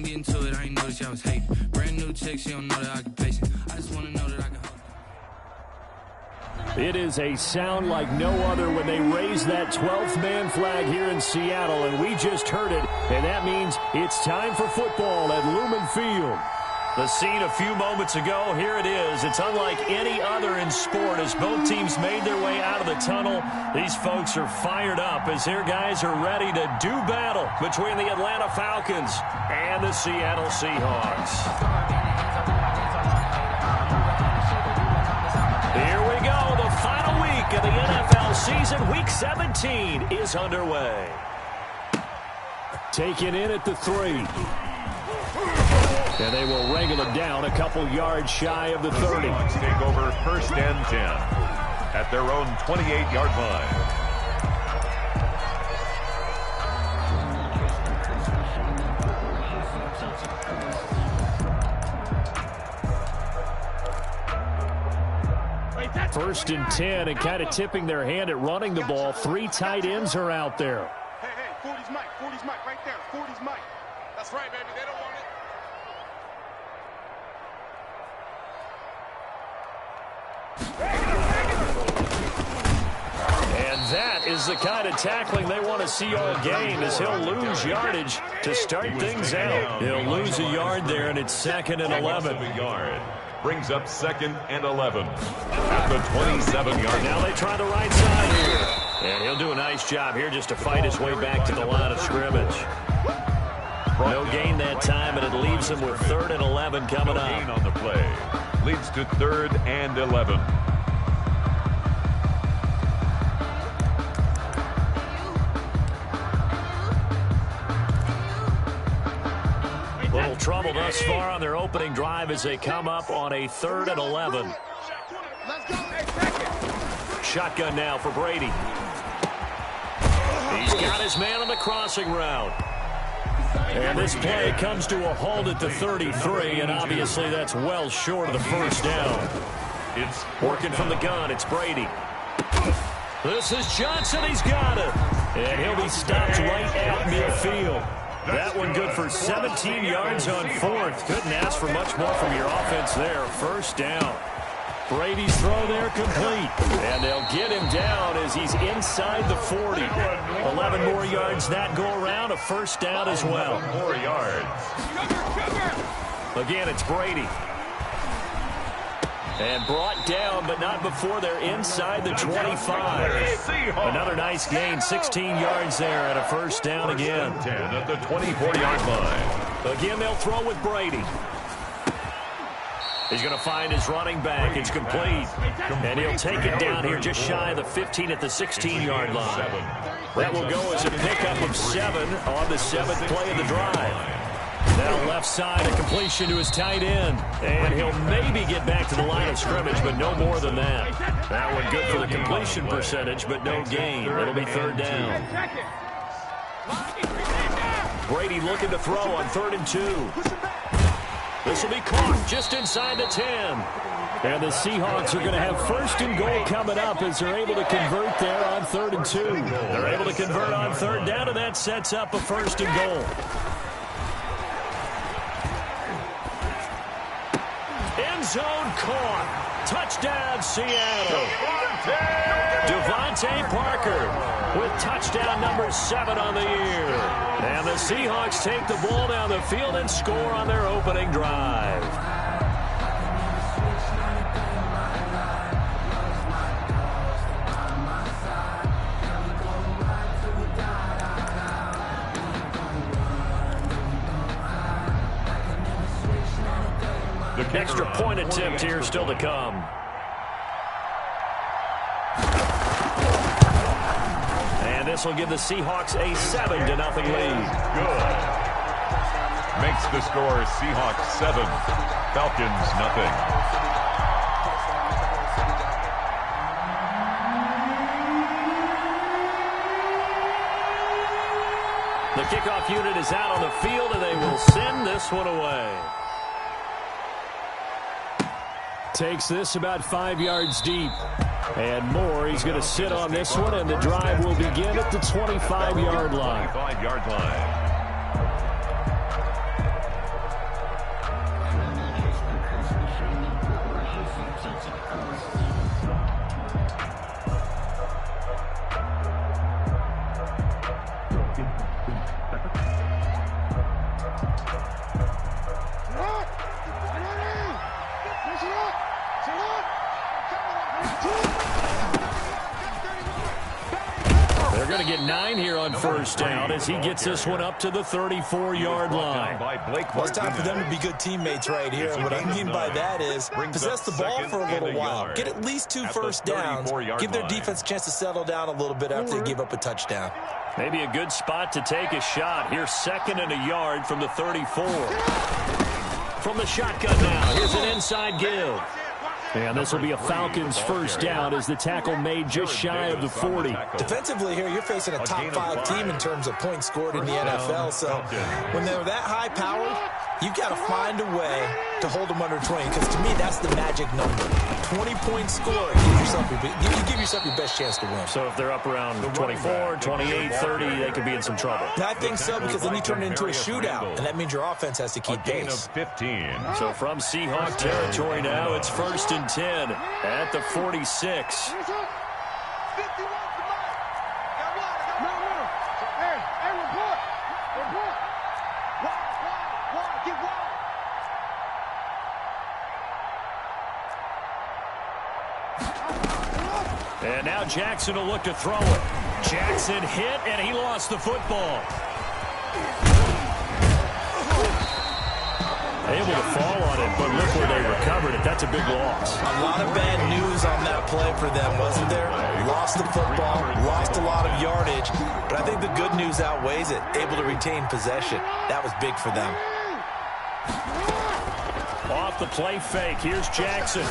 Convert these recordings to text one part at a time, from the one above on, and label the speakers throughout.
Speaker 1: ain't getting to it, I ain't noticed y'all was hating. Brand new chick, she don't know the occupation. I just wanna know that I can hold.
Speaker 2: It is a sound like no other when they raise that 12th man flag here in Seattle, and we just heard it, and that means it's time for football at Lumen Field. The scene a few moments ago, here it is. It's unlike any other in sport as both teams made their way out of the tunnel. These folks are fired up as their guys are ready to do battle between the Atlanta Falcons and the Seattle Seahawks. Here we go. The final week of the NFL season, Week 17, is underway. Taken in at the 3. And they will wrangle it down a couple yards shy of the 30.
Speaker 3: Take over 1st and 10 at their own 28-yard line.
Speaker 2: First and 10, and kind of tipping their hand at running the ball. 3 tight ends are out there.
Speaker 4: Hey, 40's Mike right there. 40's Mike. That's right, baby. They don't want it.
Speaker 2: And that is the kind of tackling they want to see all game, as he'll lose yardage to start things out. He'll lose a yard there, and it's 2nd and 11.
Speaker 3: Brings up 2nd and 11 at the 27-yard line.
Speaker 2: Now they try the right side here. And he'll do a nice job here just to fight his way back to the line of scrimmage. No gain that time, and it leaves him with 3rd and 11 coming up.
Speaker 3: Gain on the play. Leads to 3rd and 11.
Speaker 2: Little trouble thus far on their opening drive as they come up on a 3rd and 11. Shotgun now for Brady. He's got his man on the crossing route. And this play comes to a halt at the 33, and obviously that's well short of the first down. It's working from the gun. It's Brady. This is Johnson. He's got it. And he'll be stopped right at midfield. That one good for 17 yards on 4th. Couldn't ask for much more from your offense there. First down. Brady's throw there complete. And they'll get him down as he's inside the 40. 11 more yards that go around. A first down as well.
Speaker 3: 4 yards.
Speaker 2: Again, it's Brady. And brought down, but not before they're inside the 25. Another nice gain, 16 yards there, and a first down again.
Speaker 3: 10 at the 24-yard line.
Speaker 2: Again, they'll throw with Brady. He's going to find his running back. It's complete. And he'll take it down here just shy of the 15 at the 16-yard line. That will go as a pickup of 7 on the 7th play of the drive. Now left side, a completion to his tight end. And he'll maybe get back to the line of scrimmage, but no more than that. That one good for the completion percentage, but no gain. It'll be 3rd down. Brady looking to throw on 3rd and 2. This will be caught just inside the 10. And the Seahawks are going to have 1st and goal coming up as they're able to convert there on 3rd and 2. They're able to convert on 3rd down, and that sets up a 1st and goal. End zone caught. Touchdown, Seattle. Devontae Parker with touchdown number 7 on the year. And the Seahawks take the ball down the field and score on their opening drive. The extra point attempt here still to come. And this will give the Seahawks a 7-0 lead.
Speaker 3: Good. Makes the score Seahawks 7, Falcons 0.
Speaker 2: The kickoff unit is out on the field, and they will send this one away. Takes this about 5 yards deep. And more, he's going to sit on this one, and the drive will begin at the 25-yard line.
Speaker 3: 25-yard line.
Speaker 2: going to get 9 here on first down as he gets this one up to the 34-yard line.
Speaker 5: Well, it's time for them to be good teammates right here. What I mean by that is possess the ball for a little while. Get at least 2 first downs. Give their defense a chance to settle down a little bit after they give up a touchdown.
Speaker 2: Maybe a good spot to take a shot. Here's 2nd and a yard from the 34. From the shotgun now, here's an inside give. And this will be a Falcons first down as the tackle made just shy of the 40.
Speaker 5: Defensively here, you're facing a top 5 team in terms of points scored in the NFL. So when they're that high-powered, you've got to find a way to hold them under 20. Because to me, that's the magic number. 20 points scored. You give yourself your best chance to win.
Speaker 2: So if they're up around 24, 28, 30, they could be in some trouble.
Speaker 5: I think so, because then you turn it into a shootout. And that means your offense has to keep pace.
Speaker 3: 15.
Speaker 2: So from Seahawk territory now, it's 1st and 10 at the 46. And now Jackson will look to throw it. Jackson hit, and he lost the football. Able to fall on it, but look where they recovered it. That's a big loss.
Speaker 5: A lot of bad news on that play for them, wasn't there? Lost the football, lost a lot of yardage, but I think the good news outweighs it. Able to retain possession. That was big for them.
Speaker 2: Off the play fake, here's Jackson.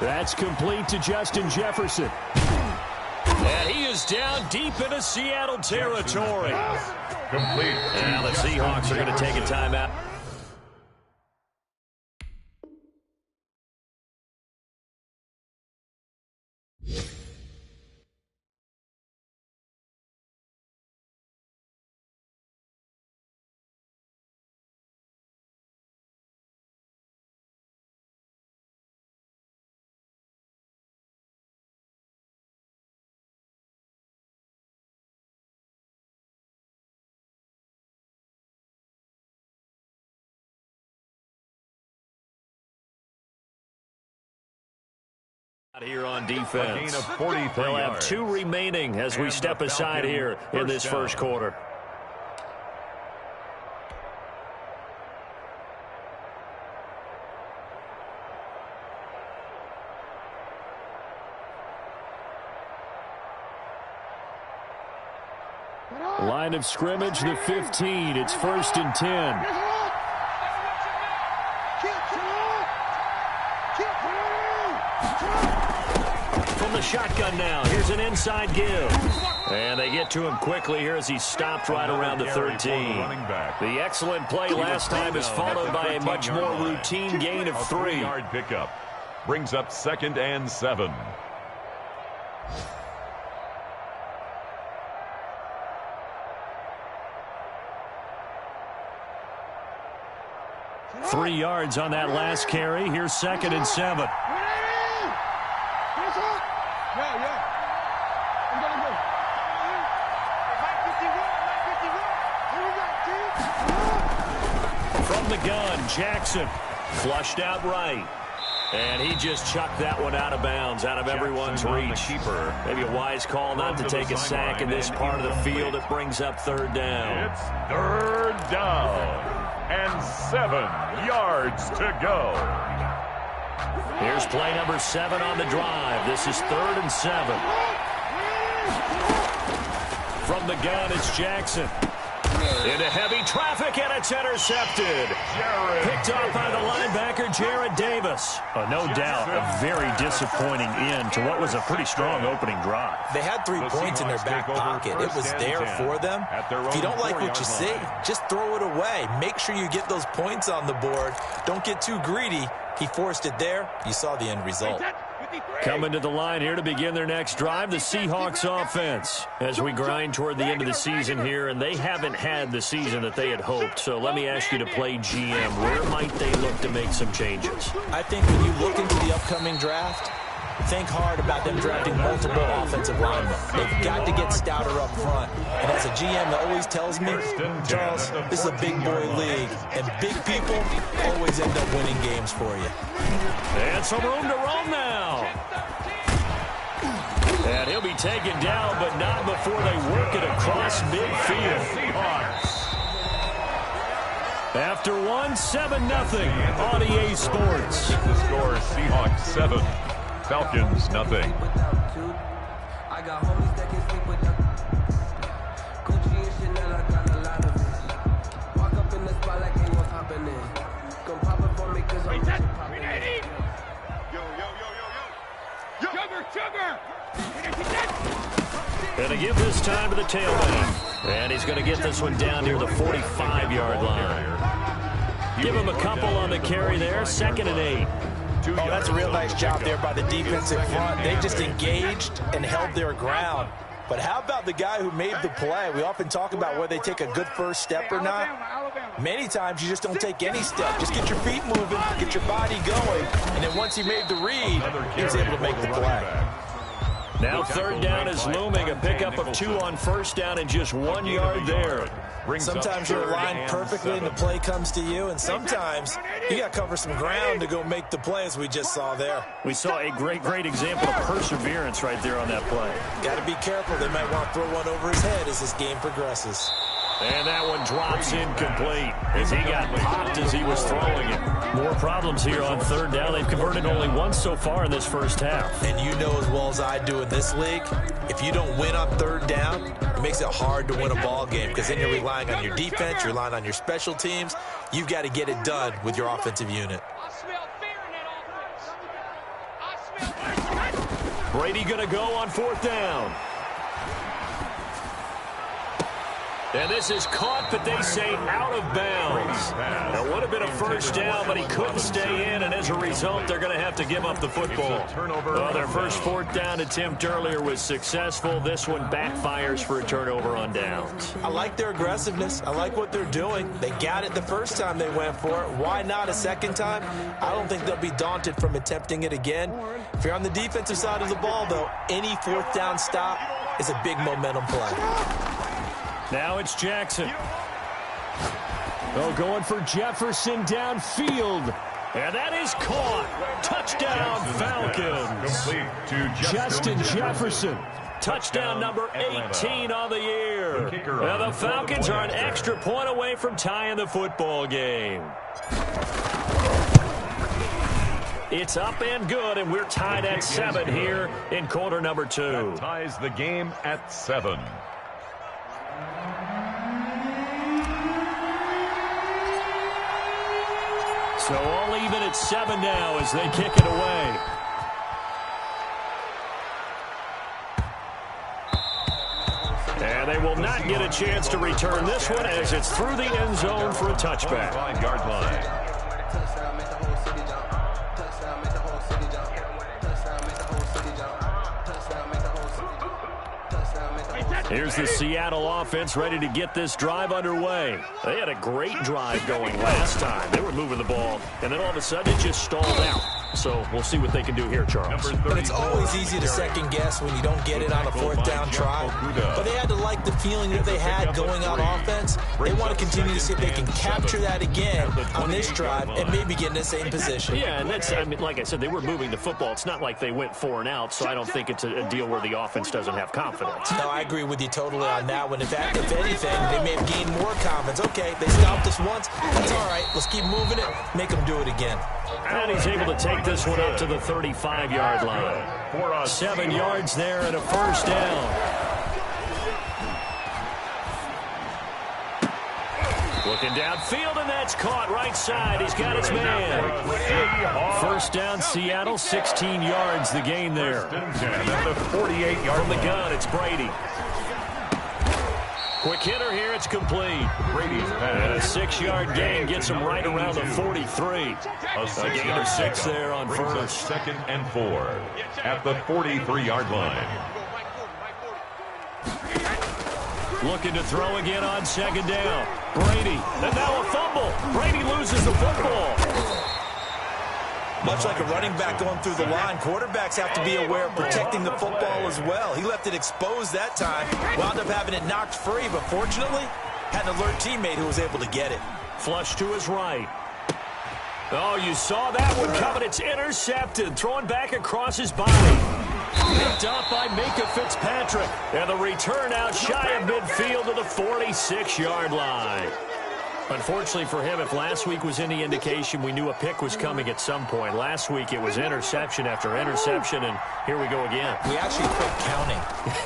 Speaker 2: That's complete to Justin Jefferson. And he is down deep into Seattle territory.
Speaker 3: Complete.
Speaker 2: Now the Seahawks are going to take a timeout. Here on defense. They'll have 2 remaining as we step aside here in this first quarter. Line of scrimmage, the 15. It's 1st and 10. From the shotgun now, here's an inside give. And they get to him quickly here as he stopped right around the 13. The excellent play last time is followed by a much more routine gain of 3.
Speaker 3: 3-yard pickup. Brings up 2nd and 7.
Speaker 2: Three yards on that last carry. Here's 2nd and 7. From the gun, Jackson flushed out right. And he just chucked that one out of bounds, out of everyone's reach. Maybe a wise call not to take a sack in this part of the field. It brings up 3rd down.
Speaker 3: It's 3rd down. And 7 yards to go.
Speaker 2: Here's play number 7 on the drive. This is 3rd and 7. From the gun, it's Jackson. Into heavy traffic, and it's intercepted. Picked up by the linebacker, Jarrad Davis. No doubt, a very disappointing end to what was a pretty strong opening drive.
Speaker 5: They had 3 points in their back pocket. It was there for them. If you don't like what you see, just throw it away. Make sure you get those points on the board. Don't get too greedy. He forced it there. You saw the end result.
Speaker 2: Coming to the line here to begin their next drive, the Seahawks offense. As we grind toward the end of the season here, and they haven't had the season that they had hoped. So let me ask you to play GM. Where might they look to make some changes?
Speaker 5: I think when you look into the upcoming draft, think hard about them drafting multiple offensive linemen. They've got to get stouter up front. And as a GM that always tells me, Charles, this is a big boy league, and big people always end up winning games for you.
Speaker 2: And some room to roam now. And he'll be taken down, but not before they work it across midfield.
Speaker 3: Seahawks.
Speaker 2: After 7-0 on EA Sports.
Speaker 3: The score, Seahawks 7, Falcons 0.
Speaker 6: I got homies that can sleep with them. Gucci and Chanel, I got a lot of it. Walk up in the spot like ain't what's happening. Come pop it for me, cause I'm popping it.
Speaker 2: Going to give this time to the tailback. And he's going to get this one down near the 45-yard line. Give him a couple on the carry there. 2nd and 8.
Speaker 5: Oh, that's a real nice job there by the defensive front. They just engaged and held their ground. But how about the guy who made the play? We often talk about whether they take a good first step or not. Many times you just don't take any step. Just get your feet moving, get your body going, and then once he made the read, he was able to make the play.
Speaker 2: Now 3rd down is looming. A pickup of 2 on 1st down and just 1 yard there.
Speaker 5: Sometimes you're aligned perfectly and the play comes to you, and sometimes you got to cover some ground to go make the play, as we just saw there.
Speaker 2: We saw a great example of perseverance right there on that play.
Speaker 5: Got to be careful. They might want to throw one over his head as this game progresses.
Speaker 2: And that one drops incomplete as he got popped as he was throwing it. More problems here on 3rd down. They've converted only once so far in this first half.
Speaker 5: And you know as well as I do in this league, if you don't win on 3rd down, it makes it hard to win a ball game because then you're relying on your defense, you're relying on your special teams. You've got to get it done with your offensive unit.
Speaker 2: Brady going to go on 4th down. And this is caught, but they say out of bounds. It would have been a first down, but he couldn't stay in, and as a result, they're going to have to give up the football. Well, their first 4th down attempt earlier was successful. This one backfires for a turnover on downs.
Speaker 5: I like their aggressiveness. I like what they're doing. They got it the first time they went for it. Why not a second time? I don't think they'll be daunted from attempting it again. If you're on the defensive side of the ball, though, any 4th down stop is a big momentum play.
Speaker 2: Now it's Jackson. Oh, going for Jefferson downfield. And that is caught. Touchdown, Falcons. Justin Jefferson. Touchdown number 18 on the year. Now the Falcons are an extra point away from tying the football game. It's up and good, and we're tied at 7 here in quarter number 2.
Speaker 3: That ties the game at 7.
Speaker 2: So all even at 7 now as they kick it away. And they will not get a chance to return this one as it's through the end zone for a touchback.
Speaker 3: 5-yard line.
Speaker 2: Here's the Seattle offense ready to get this drive underway. They had a great drive going last time. They were moving the ball, and then all of a sudden it just stalled out. So we'll see what they can do here, Charles.
Speaker 5: But it's always easy to second guess when you don't get it on a 4th down try. But they had to like the feeling that they had going on offense. They want to continue to see if they can capture that again on this drive and maybe get in the same position.
Speaker 2: Yeah, and that's, I mean, like I said, they were moving the football. It's not like they went 4 and out, so I don't think it's a deal where the offense doesn't have confidence.
Speaker 5: No, I agree with you totally on that one. If anything, they may have gained more confidence. Okay, they stopped us once. That's all right. Let's keep moving it. Make them do it again.
Speaker 2: And he's able to take this one up to the 35-yard line. 7 yards there and a first down. Looking downfield, and that's caught right side. He's got his man. First down, Seattle, 16 yards the gain there.
Speaker 3: At the 48-yard
Speaker 2: From the gun, it's Brady. Quick hitter here, it's complete.
Speaker 3: Brady's
Speaker 2: And a 6-yard gain gets him right around the 43. A gain of 6 there on first.
Speaker 3: 2nd and 4 at the 43-yard line.
Speaker 2: Looking to throw again on 2nd down. Brady, and now a fumble. Brady loses the football.
Speaker 5: Much like a running back going through the line, quarterbacks have to be aware of protecting the football as well. He left it exposed that time, wound up having it knocked free, but fortunately, had an alert teammate who was able to get it.
Speaker 2: Flush to his right. Oh, you saw that one coming. It's intercepted. Throwing back across his body. Picked up by Minka Fitzpatrick. And the return out shy of midfield to the 46-yard line. Unfortunately for him, if last week was any indication, we knew a pick was coming at some point. Last week it was interception after interception, and here we go again.
Speaker 5: We actually quit counting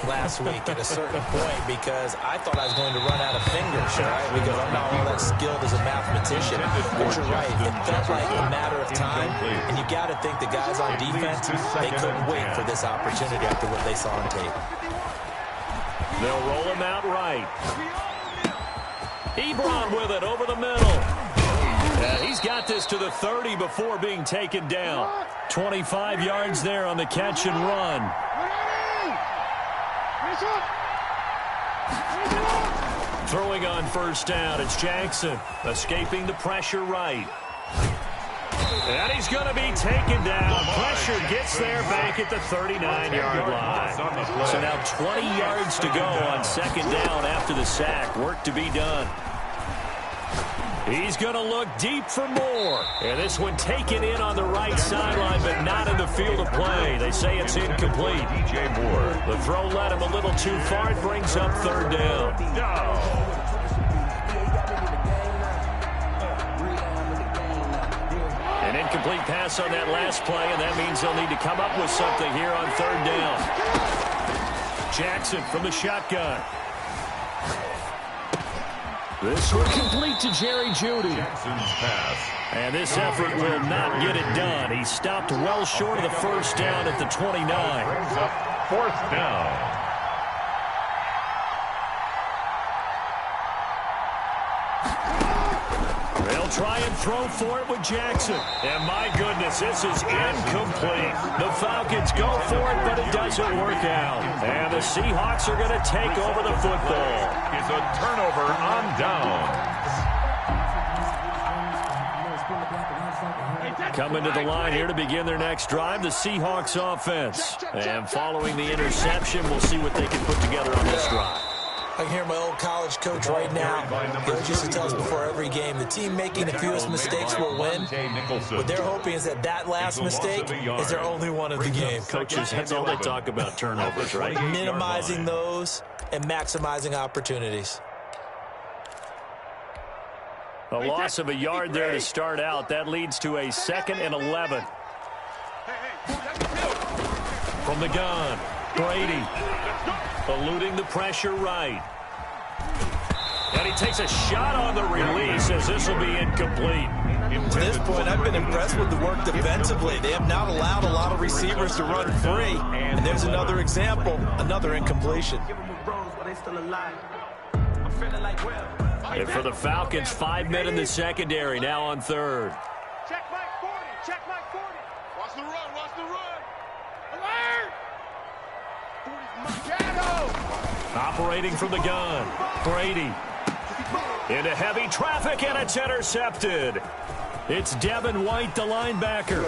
Speaker 5: last week at a certain point because I thought I was going to run out of fingers, right? Because I'm not all that skilled as a mathematician. But you're right, it felt like a matter of time, and you got to think the guys on defense, they couldn't wait for this opportunity after what they saw on tape.
Speaker 2: They'll roll him out right. Ebron with it over the middle. He's got this to the 30 before being taken down. 25 yards there on the catch and run. Throwing on first down, it's Jackson. Escaping the pressure right. And he's going to be taken down. Pressure gets there back at the 39-yard line. So now 20 yards to go on second down after the sack. Work to be done. He's going to look deep for more. And this one taken in on the right sideline, but not in the field of play. They say it's incomplete. The throw led him a little too far. It brings up third down. An incomplete pass on that last play, and that means they'll need to come up with something here on third down. Jackson from the shotgun. This one complete to Jerry Jeudy.
Speaker 3: Jackson's pass.
Speaker 2: And this effort will not get it done. He stopped well short of the first down at the 29.
Speaker 3: Brings up fourth down.
Speaker 2: They'll try and throw for it with Jackson. And my goodness, this is incomplete. The Falcons go for it, but it doesn't work out. And the Seahawks are going to take over the football.
Speaker 3: Is a turnover on downs.
Speaker 2: Coming to the line here to begin their next drive, the Seahawks offense. And following the interception, we'll see what they can put together on this drive.
Speaker 5: I can hear my old college coach right now. He always used to tell us before every game, the team making the fewest mistakes will win. What they're hoping is that that last mistake is their only one of the game.
Speaker 2: Coaches, that's all they talk about, turnovers, right?
Speaker 5: Minimizing those and maximizing opportunities.
Speaker 2: A loss of a yard there to start out. That leads to a 2nd and 11. From the gun, Brady. Eluding the pressure right. And he takes a shot on the release as this will be incomplete.
Speaker 5: To this point, I've been impressed with the work defensively. They have not allowed a lot of receivers to run free. And there's another example, another incompletion.
Speaker 2: And for the Falcons, 5 men in the secondary, now on third.
Speaker 4: Check Mike 40. Check Mike 40. Watch the run. Watch the run. Alert! 40's Mike.
Speaker 2: Operating from the gun, Brady. Into heavy traffic, and it's intercepted. It's Devin White, the linebacker.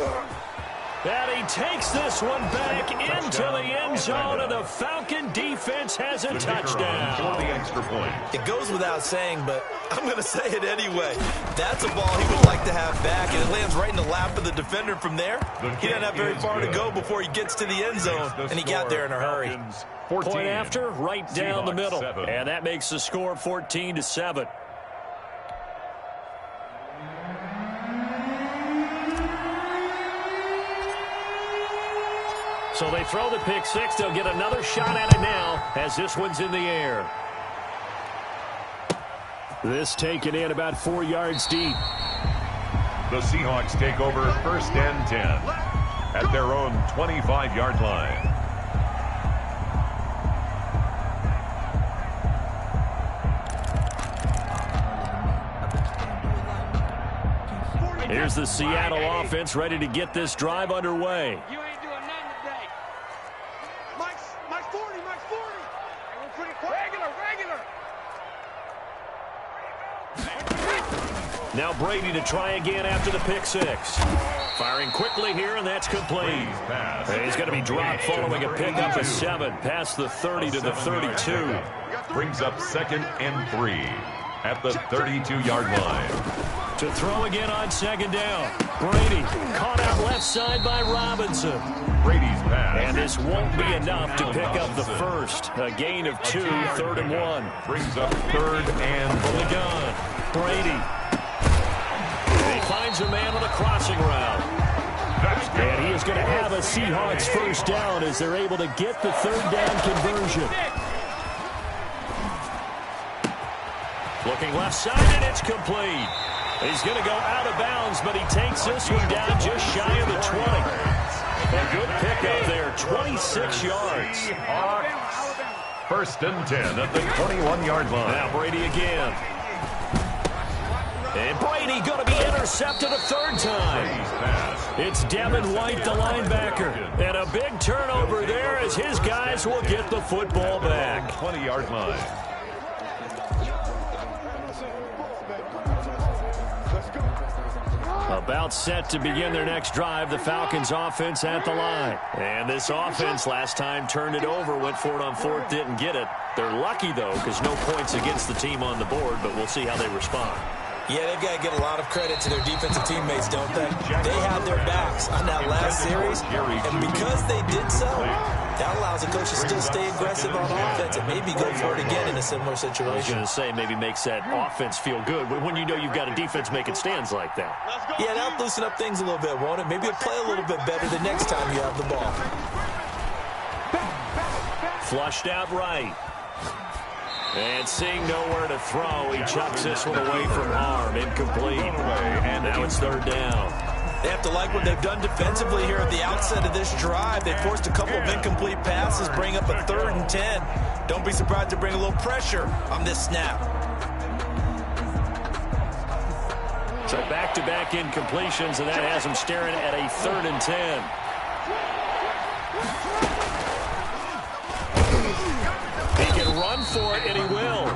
Speaker 2: And he takes this one back into the end zone, and the Falcon defense has a touchdown.
Speaker 3: For the extra point.
Speaker 5: It goes without saying, but I'm going to say it anyway. That's a ball he would like to have back, and it lands right in the lap of the defender from there. He doesn't have very far to go before he gets to the end zone, and he got there in a hurry.
Speaker 3: 14.
Speaker 2: Point after, right down the middle.
Speaker 3: 7.
Speaker 2: And that makes the score 14-7. So they throw the pick six. They'll get another shot at it now as this one's in the air. This taken in about 4 yards deep.
Speaker 3: The Seahawks take over 1st and 10 at their own 25-yard line.
Speaker 2: Here's the Seattle offense ready to get this drive underway.
Speaker 4: You ain't doing nothing today. Mike's 40. Mike's 40. We're pretty quick. Regular.
Speaker 2: Now Brady to try again after the pick six. Firing quickly here, and that's complete. And he's going to be dropped following a pickup of 7 past the 30 to the 32.
Speaker 3: Brings up 2nd and 3 at the 32-yard line.
Speaker 2: To throw again on 2nd down. Brady caught out left side by Robinson.
Speaker 3: Brady's pass.
Speaker 2: And this won't be enough to pick up the first. A gain of 2, 3rd and 1.
Speaker 3: Brings up 3rd and
Speaker 2: from the gun. Brady. And he finds a man on a crossing route. And he is going to have a Seahawks first down as they're able to get the 3rd down conversion. Looking left side, and it's complete. He's going to go out of bounds, but he takes this one down just shy of the 20. A good pickup there, 26 yards.
Speaker 3: 1st and 10 at the 21-yard line.
Speaker 2: Now Brady again. And Brady going to be intercepted a 3rd time. It's Devin White, the linebacker. And a big turnover there as his guys will get the football back.
Speaker 3: 20-yard line.
Speaker 2: About set to begin their next drive, the Falcons offense at the line. And this offense last time turned it over, went for it on 4th, didn't get it. They're lucky, though, because no points against the team on the board, but we'll see how they respond.
Speaker 5: Yeah, they've got to give a lot of credit to their defensive teammates, don't they? They had their backs on that last series, and because they did so, that allows the coach to still stay aggressive on offense and maybe go for it again in a similar situation.
Speaker 2: I was going to say, maybe makes that offense feel good when you know you've got a defense making stands like that.
Speaker 5: Yeah, that'll loosen up things a little bit, won't it? Maybe you'll play a little bit better the next time you have the ball.
Speaker 2: Flushed out right. And seeing nowhere to throw, he chucks this one away from arm. Incomplete. And now it's 3rd down.
Speaker 5: They have to like what they've done defensively here at the outset of this drive. They forced a couple of incomplete passes, bring up a 3rd and 10. Don't be surprised to bring a little pressure on this snap.
Speaker 2: So back-to-back incompletions, and that has them staring at a 3rd and 10. He can run for it, and he will.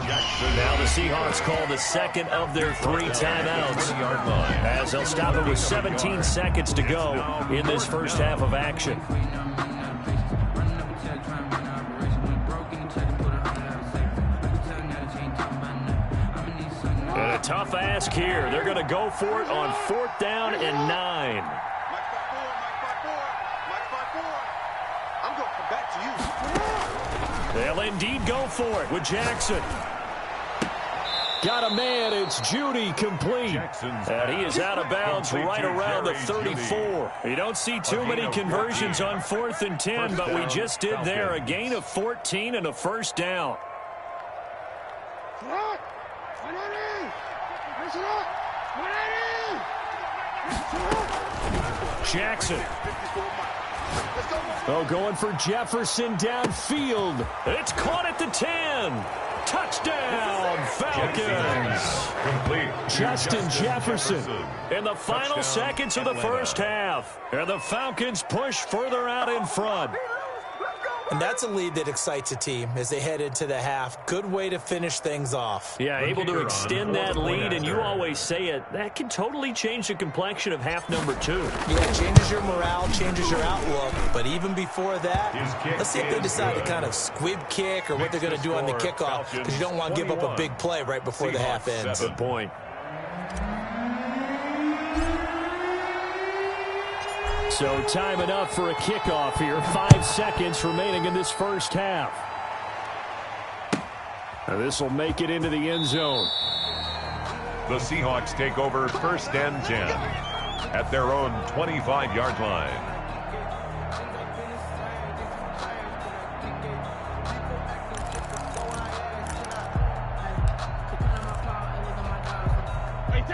Speaker 2: Now the Seahawks call the 2nd of their 3 timeouts, as they'll stop it with 17 seconds to go in this first half of action. And a tough ask here. They're going to go for it on 4th down and 9. They'll indeed go for it with Jackson. Got a man. It's Judy complete. And he is out of bounds right around the 34. You don't see too many conversions on 4th and 10, but we just did there. A gain of 14 and a first down. Jackson. Oh, going for Jefferson downfield. It's caught at the 10. Touchdown, Falcons. Justin Jefferson in the final seconds of the first half. And the Falcons push further out in front.
Speaker 5: And that's a lead that excites a team as they head into the half. Good way to finish things off.
Speaker 2: Yeah, able to extend that lead, and you always say it, that can totally change the complexion of half number 2.
Speaker 5: Yeah, it changes your morale, changes your outlook. But even before that, let's see if they decide to kind of squib kick or what they're going to do on the kickoff, because you don't want to give up a big play right before the half ends.
Speaker 2: Good point. So time enough for a kickoff here. 5 seconds remaining in this first half. And this will make it into the end zone.
Speaker 3: The Seahawks take over 1st and 10 at their own 25-yard line.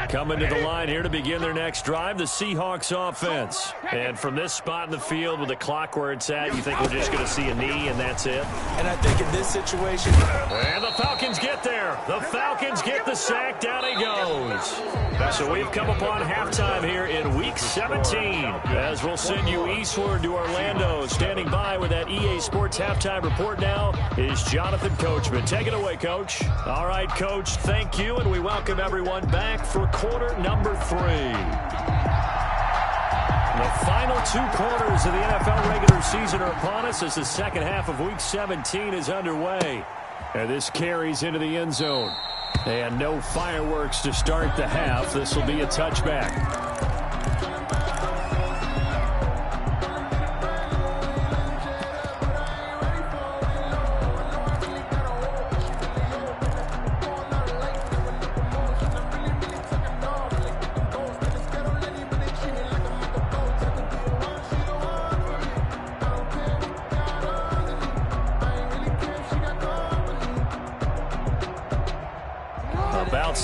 Speaker 2: Coming to the line here to begin their next drive, the Seahawks offense. And from this spot in the field with the clock where it's at, you think we're just going to see a knee and that's it?
Speaker 5: And I think in this situation...
Speaker 2: And the Falcons get there. The Falcons get the sack. Down he goes. So we've come upon halftime here in Week 17. As we'll send you eastward to Orlando. Standing by with that EA Sports halftime report now is Jonathan Coachman. Take it away, Coach. All right, Coach, thank you, and we welcome everyone back for quarter number 3. The final 2 quarters of the NFL regular season are upon us as the second half of Week 17 is underway. And this carries into the end zone. And no fireworks to start the half. This will be a touchback.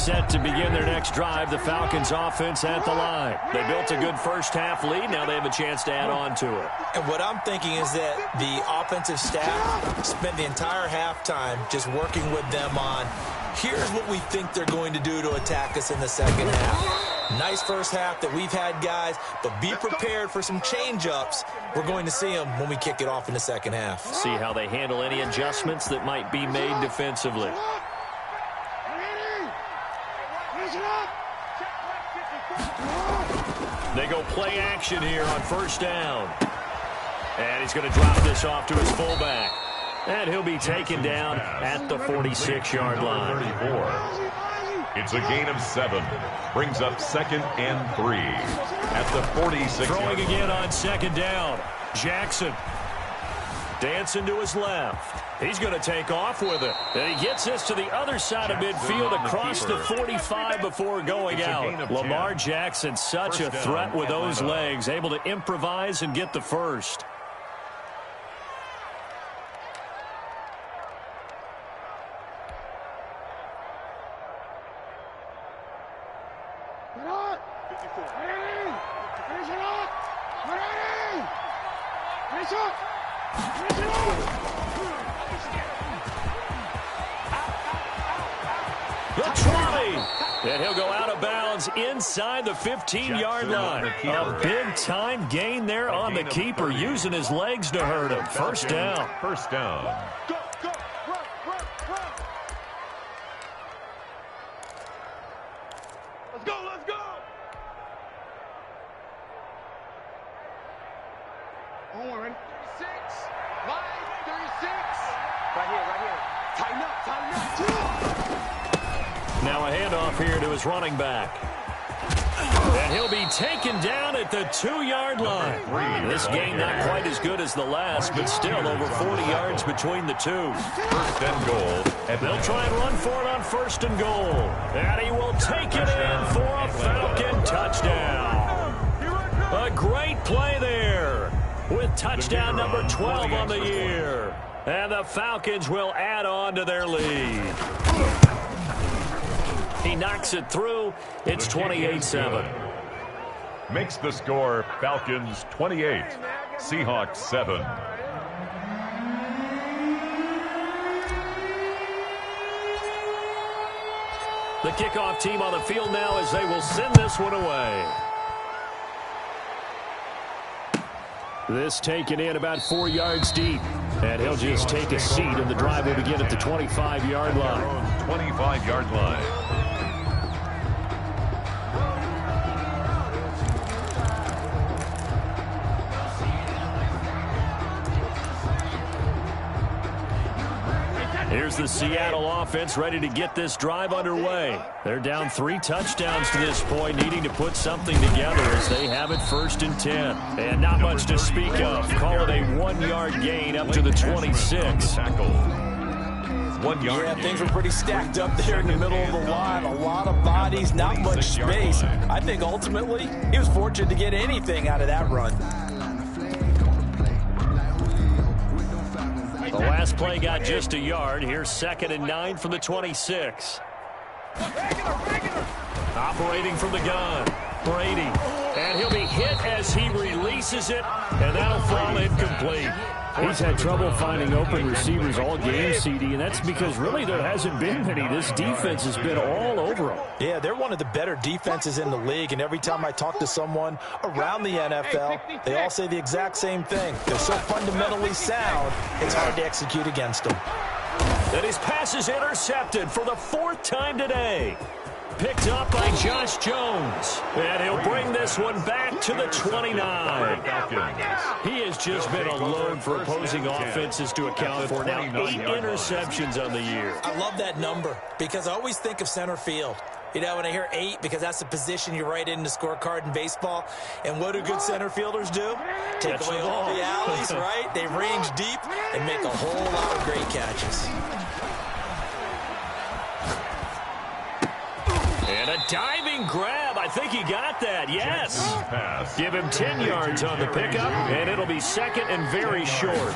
Speaker 2: set to begin their next drive. The Falcons offense at the line. They built a good first-half lead. Now they have a chance to add on to it.
Speaker 5: And what I'm thinking is that the offensive staff spent the entire halftime just working with them on, here's what we think they're going to do to attack us in the second half. Nice first half that we've had, guys, but be prepared for some change-ups. We're going to see them when we kick it off in the second half.
Speaker 2: See how they handle any adjustments that might be made defensively. They go play action here on first down. And he's going to drop this off to his fullback. And he'll be taken down at the 46-yard line.
Speaker 3: 34. It's a gain of 7. Brings up 2nd and 3 at the 46.
Speaker 2: Throwing again on 2nd down. Jackson dancing to his left. He's going to take off with it. And he gets this to the other side of midfield across the 45 before going out. Lamar Jackson, such a threat with those legs, able to improvise and get the first. And he'll go out of bounds inside the 15-yard line. A big-time gain there on the keeper, using his legs to hurt him. First down.
Speaker 3: First down.
Speaker 4: Go, go, run, run, run. Let's go, let's go. Oh, we're ready. 36, line 36. Right here. Tighten up.
Speaker 2: Now a handoff here to his running back. And he'll be taken down at the 2-yard line. This game not quite as good as the last, but still over 40 yards between the two.
Speaker 3: First and goal.
Speaker 2: And they'll try and run for it on 1st and goal. And he will take it in for a Falcon touchdown. A great play there with touchdown number 12 on the year. And the Falcons will add on to their lead. He knocks it through. It's 28-7.
Speaker 3: Makes the score Falcons 28, Seahawks 7.
Speaker 2: The kickoff team on the field now as they will send this one away. This taken in about 4 yards deep. And he'll just take a seat, and the drive will begin at the 25-yard line.
Speaker 3: 25-yard line.
Speaker 2: Here's the Seattle offense ready to get this drive underway. They're down 3 touchdowns to this point, needing to put something together as they have it 1st and 10. And not much to speak of. Call it a 1-yard gain up to the 26.
Speaker 3: 1 yard.
Speaker 5: Yeah, things were pretty stacked up there in the middle of the line. A lot of bodies, not much space. I think ultimately he was fortunate to get anything out of that run.
Speaker 2: The last play got just a yard. Here's 2nd and 9 from the 26. Operating from the gun, Brady. And he'll be hit as he releases it, and that'll fall incomplete. He's had trouble finding open receivers all game, CD, and that's because really there hasn't been many. This defense has been all over him.
Speaker 5: Yeah, they're one of the better defenses in the league, and every time I talk to someone around the NFL, they all say the exact same thing. They're so fundamentally sound, it's hard to execute against them.
Speaker 2: And his pass is intercepted for the 4th time today. Picked up by Josh Jones. And he'll bring this one back to the 29. He has just been a load for opposing offenses to account for. Now 8 interceptions on the year.
Speaker 5: I love that number because I always think of center field. You know, when I hear 8, because that's the position you write in the scorecard in baseball. And what do good center fielders do? Take away all the alleys, right? They range deep and make a whole lot of great catches.
Speaker 2: And a diving grab. I think he got that. Yes. Give him 10 yards on the pickup, and it'll be 2nd and very short.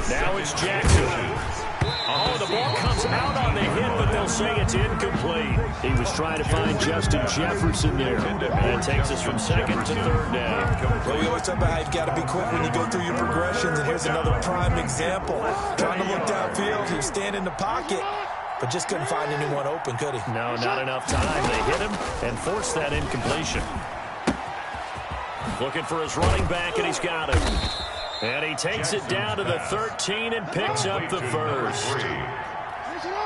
Speaker 2: Now it's Jackson. Oh, the ball comes out on the hit, but they'll say it's incomplete. He was trying to find Justin Jefferson there. And it takes us from second to third down.
Speaker 5: Well, we always talk about how you've got to be quick when you go through your progressions, and here's another prime example. Trying to look downfield, he was standing in the pocket, but just couldn't find anyone open, could he?
Speaker 2: No, not enough time. They hit him and forced that incompletion. Looking for his running back, and he's got him. And he takes it down to the 13 and picks up the first.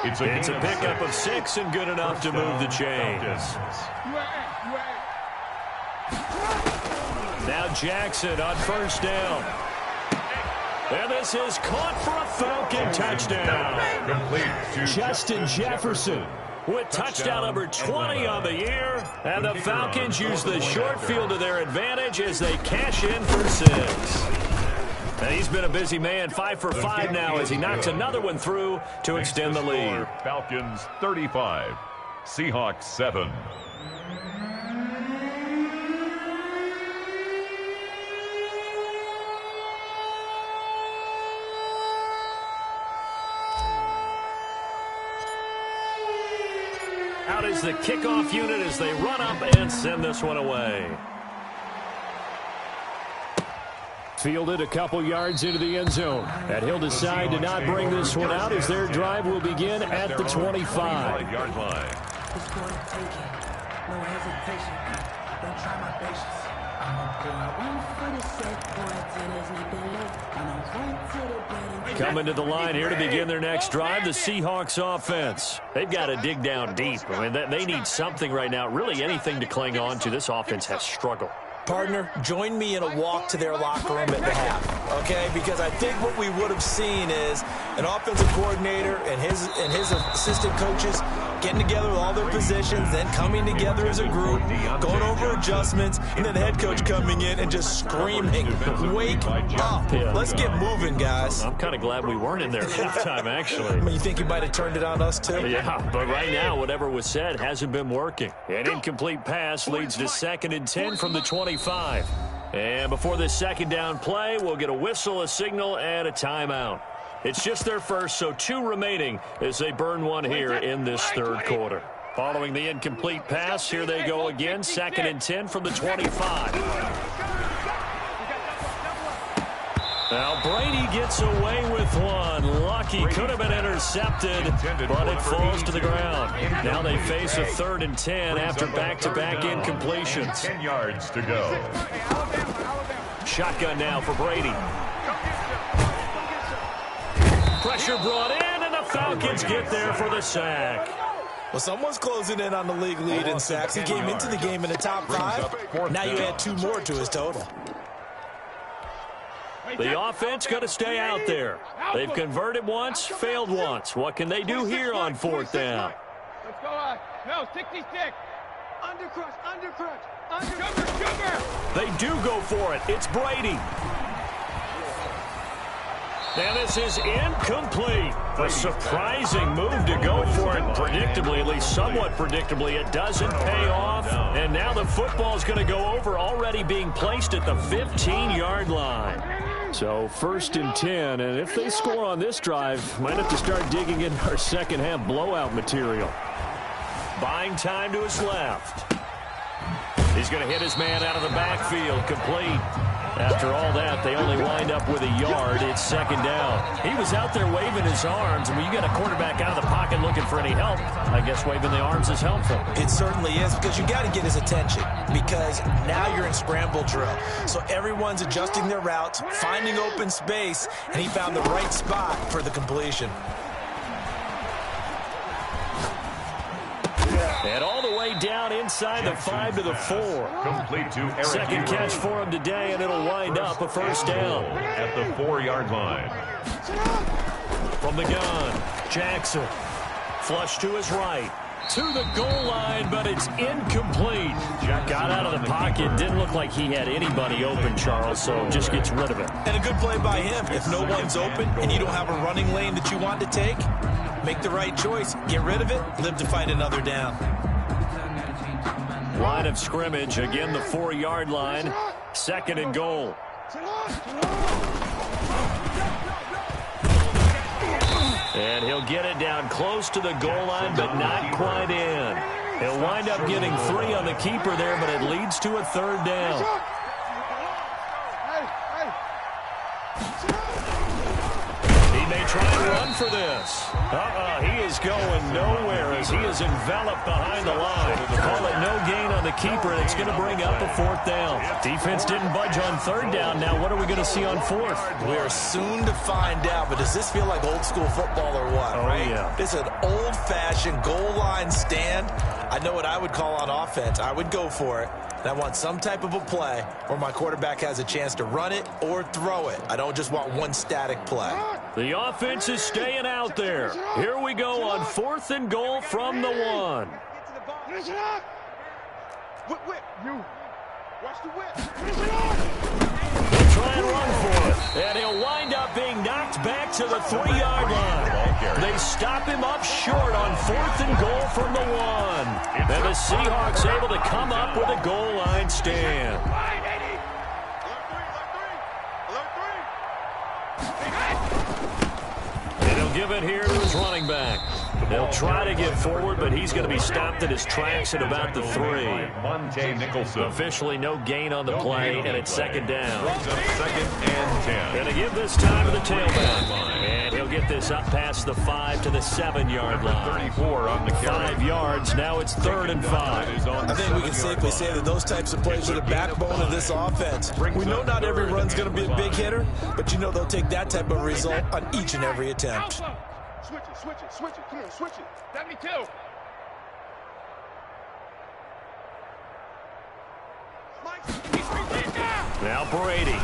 Speaker 2: It's a pickup of 6 and good enough to move the chains. Now Jackson on first down. And this is caught for a Falcon touchdown. Justin Jefferson with touchdown number 20 on the year. And the Falcons use the short field to their advantage as they cash in for 6. And he's been a busy man, 5 for 5 now as he knocks another one through to extend the lead.
Speaker 3: Falcons 35, Seahawks 7.
Speaker 2: Out is the kickoff unit as they run up and send this one away. Fielded a couple yards into the end zone. And he'll decide to not bring this one out as their drive will begin at the 25-yard line. Coming to the line here to begin their next drive, the Seahawks offense. They've got to dig down deep. I mean, they need something right now, really anything to cling on to. This offense has struggled.
Speaker 5: Partner, join me in a walk to their locker room at the half, okay? Because I think what we would have seen is an offensive coordinator and his assistant coaches getting together with all their positions, then coming together as a group, going over adjustments, and then the head coach coming in and just screaming, "Wake up! Let's get moving, guys."
Speaker 2: I'm kind of glad we weren't in there at halftime, actually.
Speaker 5: I mean, you think he might have turned it on us, too?
Speaker 2: Yeah, but right now, whatever was said hasn't been working. An incomplete pass leads to 2nd and 10 from the 25. And before this second down play, we'll get a whistle, a signal, and a timeout. It's just their first, so 2 remaining as they burn one here in this third quarter. Following the incomplete pass, here they go again, 2nd and 10 from the 25. Now Brady gets away with one. Lucky, could have been intercepted, but it falls to the ground. Now they face a 3rd and 10 after back-to-back incompletions.
Speaker 3: 10 yards to go.
Speaker 2: Shotgun now for Brady. Pressure brought in, and the Falcons get there for the sack.
Speaker 5: Well, someone's closing in on the league lead in sacks. He came into the game in the top 5. Now you add 2 more to his total.
Speaker 2: The offense going to stay out there. They've converted once, failed once. What can they do here on 4th down?
Speaker 4: Let's go. No, 60-stick. Undercrunch. Sugar.
Speaker 2: They do go for it. It's Brady. And this is incomplete. A surprising move to go for it predictably, at least somewhat predictably. It doesn't pay off. And now the football's going to go over, already being placed at the 15-yard line. So 1st and 10, and if they score on this drive, might have to start digging into our second half blowout material. Buying time to his left. He's going to hit his man out of the backfield, complete. After all that, they only wind up with a yard. It's 2nd down. He was out there waving his arms, and when you got a quarterback out of the pocket looking for any help, I guess waving the arms is helpful.
Speaker 5: It certainly is, because you got to get his attention, because now you're in scramble drill. So everyone's adjusting their routes, finding open space, and he found the right spot for the completion.
Speaker 2: And all the way down inside the 5 to the 4.
Speaker 3: Complete to Eric.
Speaker 2: Second catch for him today, and it'll wind up a 1st down.
Speaker 3: At the 4-yard line.
Speaker 2: From the gun, Jackson. Flush to his right. To the goal line, but it's incomplete. Got out of the pocket. Didn't look like he had anybody open, Charles, so just gets rid of it.
Speaker 5: And a good play by him. If no one's open and you don't have a running lane that you want to take, make the right choice. Get rid of it. Live to fight another down.
Speaker 2: Line of scrimmage, again the 4-yard line. 2nd and goal. And he'll get it down close to the goal line, but not quite in. He'll wind up getting 3 on the keeper there, but it leads to a 3rd down. He may try and run for this. He is going nowhere as he is enveloped behind the line. Call it no gain on the keeper, and it's going to bring up a 4th down. Defense didn't budge on 3rd down. Now what are we going to see on 4th?
Speaker 5: We are soon to find out, but does this feel like old school football or what?
Speaker 2: Oh,
Speaker 5: right?
Speaker 2: Yeah.
Speaker 5: This is an old-fashioned goal line stand. I know what I would call on offense. I would go for it. And I want some type of a play where my quarterback has a chance to run it or throw it. I don't just want one static play.
Speaker 2: The offense is staying out there. Here we go on 4th and goal from the 1.
Speaker 4: Finish it up! Whip. You. Watch the whip. Finish it up!
Speaker 2: He'll try and run for it. And he'll wind up being knocked back to the 3-yard line. They stop him up short on 4th and goal from the 1. And the Seahawks able to come up with a goal line stand. And he'll give it here to his running back. They'll try to get forward, but he's going to be stopped in his tracks at about the 3. Officially no gain on the play, and it's 2nd down.
Speaker 3: 2nd and 10.
Speaker 2: Going to give this time to the tailback. And he'll get this up past the 5 to the 7-yard line.
Speaker 3: 34 on the carry.
Speaker 2: 5 yards. Now it's 3rd and 5.
Speaker 5: I think we can safely say that those types of plays are the backbone of this offense. We know not every run's going to be a big hitter, but you know they'll take that type of result on each and every attempt.
Speaker 4: Switch it. Come on, switch it. 72.
Speaker 2: Now Brady.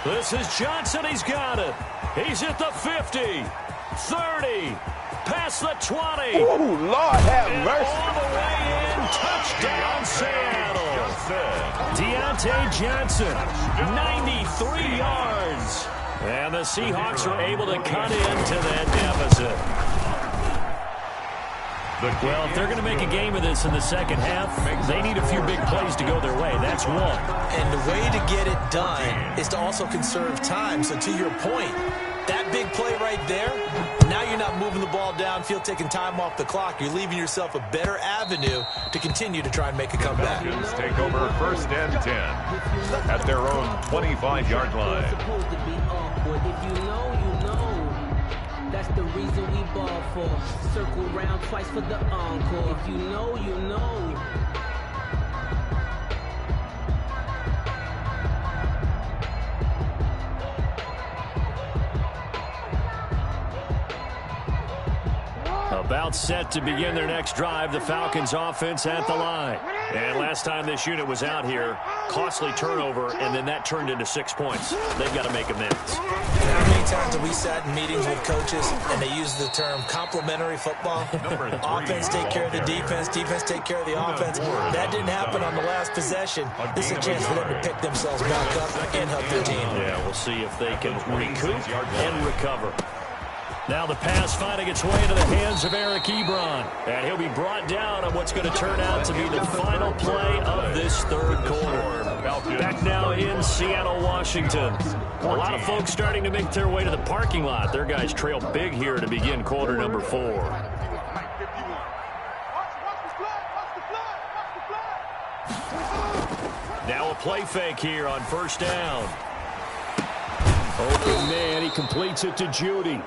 Speaker 2: This is Johnson. He's got it. He's at the 50, 30, past the 20.
Speaker 4: Oh, Lord have
Speaker 2: and
Speaker 4: mercy.
Speaker 2: all the way in. Touchdown, Seattle. Deontay Johnson, 93 yards. And the Seahawks are able to cut into that deficit. Well, if they're going to make a game of this in the second half, they need a few big plays to go their way. That's one.
Speaker 5: And the way to get it done is to also conserve time. So to your point, that big play right there, now you're not moving the ball downfield, taking time off the clock. You're leaving yourself a better avenue to continue to try and make a comeback.
Speaker 3: Falcons take over 1st and 10 at their own 25-yard line.
Speaker 6: If you know, you know. That's the reason we ball for. Circle round twice for the encore. If you know, you know.
Speaker 2: About set to begin their next drive, the Falcons offense at the line. And last time this unit was out here, costly turnover, and then that turned into 6 points. They've got to make amends.
Speaker 5: How many times have we sat in meetings with coaches and they use the term complementary football? Offense take care of the defense, defense take care of the offense. That didn't happen on the last possession. This is a chance for them to pick themselves back up and help their team.
Speaker 2: Yeah, we'll see if they can recoup and recover. Now the pass finding its way into the hands of Eric Ebron. And he'll be brought down on what's going to turn out to be the final play of this 3rd quarter. Back now in Seattle, Washington. A lot of folks starting to make their way to the parking lot. Their guys trail big here to begin quarter number 4. Now a play fake here on 1st down. Open man, he completes it to Judy.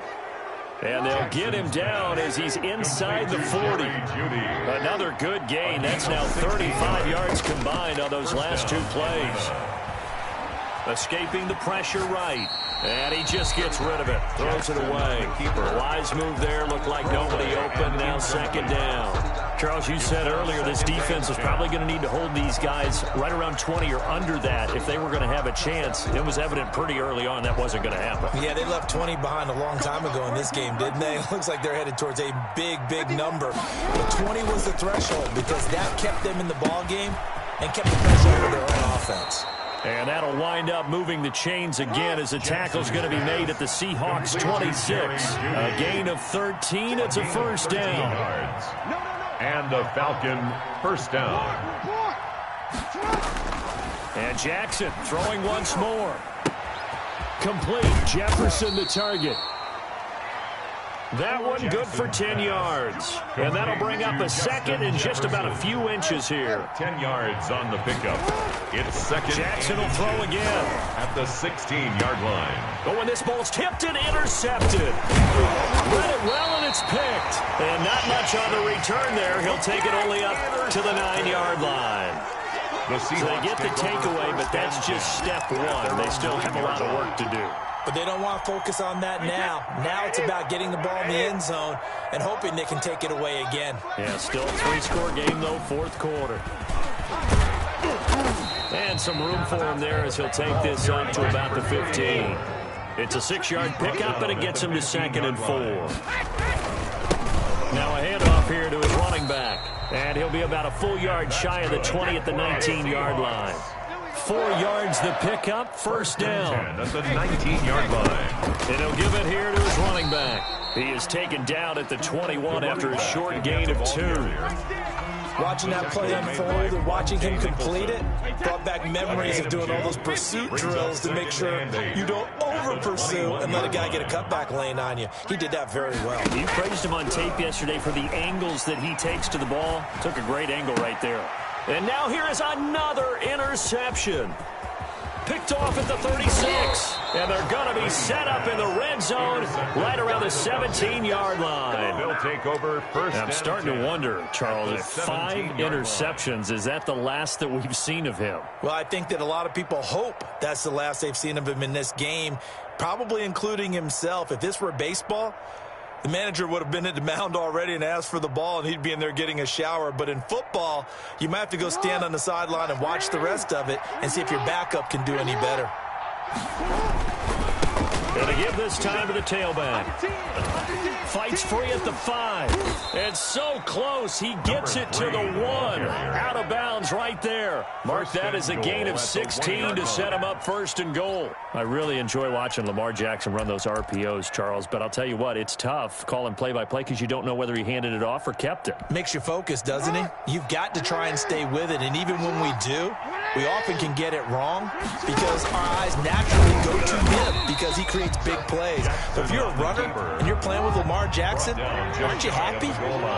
Speaker 2: And they'll get him down as he's inside the 40. Another good gain. That's now 35 yards combined on those last 2 plays. Escaping the pressure right. And he just gets rid of it. Throws it away. Wise move there. Looked like nobody open. Now 2nd down. Charles, you said earlier this defense is probably going to need to hold these guys right around 20 or under that if they were going to have a chance. It was evident pretty early on that wasn't going to happen.
Speaker 5: Yeah, they left 20 behind a long time ago in this game, didn't they? It looks like they're headed towards a big, big number. But 20 was the threshold because that kept them in the ball game and kept the pressure over their own offense.
Speaker 2: And that'll wind up moving the chains again as the tackle's going to be made at the Seahawks 26. A gain of 13. It's a 1st down.
Speaker 3: And the Falcon 1st down.
Speaker 2: And Jackson throwing once more. Complete. Jefferson the target. That one good for 10 yards. And that'll bring up a second and just about a few inches here.
Speaker 3: 10 yards on the pickup. It's second.
Speaker 2: Jackson will throw again.
Speaker 3: At the 16-yard line.
Speaker 2: Oh, and this ball's tipped and intercepted. Read it well, and it's picked. And not much on the return there. He'll take it only up to the 9-yard line. So they get the takeaway, but that's just step one. They still have a lot of work to do.
Speaker 5: But they don't want to focus on that now. Now it's about getting the ball in the end zone and hoping they can take it away again.
Speaker 2: Yeah, still a 3-score game, though, fourth quarter. And some room for him there as he'll take this up to about the 15. It's a 6-yard pickup, and it gets him to 2nd and 4. Now a handoff here to his running back. And he'll be about a full yard shy of the 20 at the 19-yard line. 4 yards the pickup, first down.
Speaker 3: At the 19-yard line.
Speaker 2: And he'll give it here to his running back. He is taken down at the 21 after a short gain of 2.
Speaker 5: Watching that play unfold and watching him complete it brought back memories of doing all those pursuit drills to make sure you don't over-pursue and let a guy get a cutback lane on you. He did that very well.
Speaker 2: You praised him on tape yesterday for the angles that he takes to the ball. Took a great angle right there. And now here is another interception. Picked off at the 36. And they're going to be set up in the red zone right around the 17-yard line.
Speaker 3: They'll take over first.
Speaker 2: I'm starting to wonder, Charles, if 5 interceptions, is that the last that we've seen of him?
Speaker 5: Well, I think that a lot of people hope that's the last they've seen of him in this game, probably including himself. If this were baseball, the manager would have been at the mound already and asked for the ball, and he'd be in there getting a shower. But in football, you might have to go stand on the sideline and watch the rest of it and see if your backup can do any better.
Speaker 2: Going to give this time to the tailback. Fights free at the 5. And so close, he gets it to the 1. Out of bounds right there. Mark that as a gain of 16 to set him up 1st and goal. I really enjoy watching Lamar Jackson run those RPOs, Charles, but I'll tell you what, it's tough calling play-by-play because you don't know whether he handed it off or kept it.
Speaker 5: Makes you focus, doesn't he? You've got to try and stay with it, and even when we do, we often can get it wrong because our eyes naturally go to him because he creates big plays. But if you're a runner and you're playing with Lamar Jackson, aren't you happy?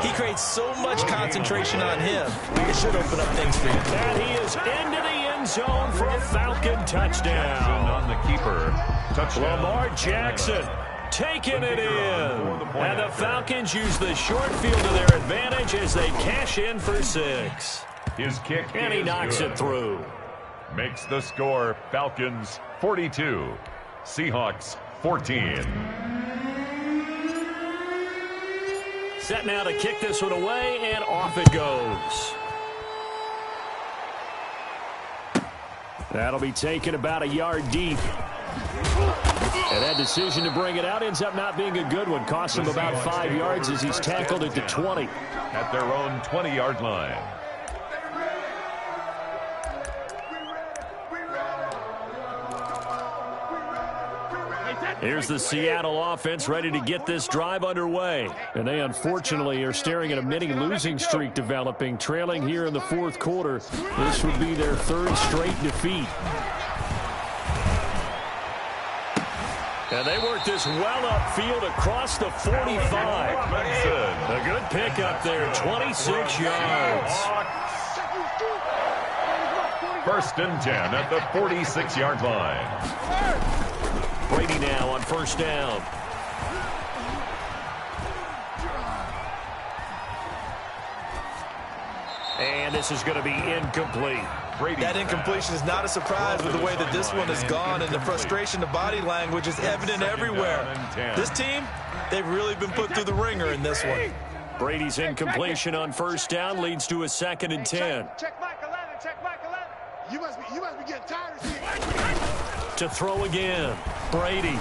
Speaker 5: He creates so much concentration on him. It should open up things for you.
Speaker 2: And he is into the end zone for a Falcon touchdown.
Speaker 3: On the keeper. Touchdown.
Speaker 2: Lamar Jackson taking it in. And the Falcons use the short field to their advantage as they cash in for 6.
Speaker 3: His kick
Speaker 2: and he knocks it through.
Speaker 3: Makes the score Falcons 42, Seahawks 14.
Speaker 2: Set now to kick this one away, and off it goes. That'll be taken about a yard deep. And that decision to bring it out ends up not being a good one. Costs him about 5 yards as he's tackled at the 20.
Speaker 3: At their own 20-yard line.
Speaker 2: Here's the Seattle offense ready to get this drive underway. And they unfortunately are staring at a mini losing streak developing, trailing here in the 4th quarter. This would be their 3rd straight defeat. And they work this well upfield across the 45. A good pickup there, 26 yards.
Speaker 3: 1st and 10 at the 46-yard line.
Speaker 2: Brady now on 1st down. And this is going to be incomplete.
Speaker 5: That incompletion is not a surprise with the way that this one has gone, and the frustration of body language is evident everywhere. This team, they've really been put through the ringer in this one.
Speaker 2: Brady's incompletion on 1st down leads to a 2nd and 10.
Speaker 4: Check Mike 11, check Mike 11. You must be getting tired of seeing.
Speaker 2: To throw again, Brady.